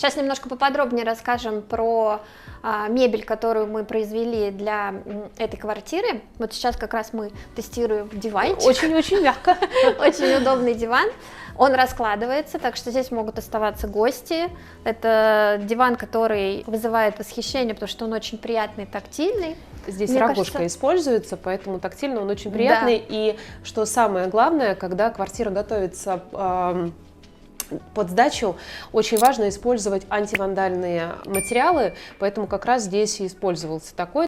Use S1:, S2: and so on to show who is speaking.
S1: Сейчас немножко поподробнее расскажем про мебель, которую мы произвели для этой квартиры. Вот сейчас как раз мы тестируем диванчик.
S2: Очень-очень мягко.
S1: Очень удобный диван. Он раскладывается, так что здесь могут оставаться гости. Это диван, который вызывает восхищение, потому что он очень приятный, тактильный.
S2: Здесь
S1: Мне
S2: рогожка
S1: кажется,
S2: используется, поэтому тактильно он очень приятный.
S1: Да.
S2: И что самое главное, когда квартира готовится под сдачу, очень важно использовать антивандальные материалы, поэтому как раз здесь и использовался такой.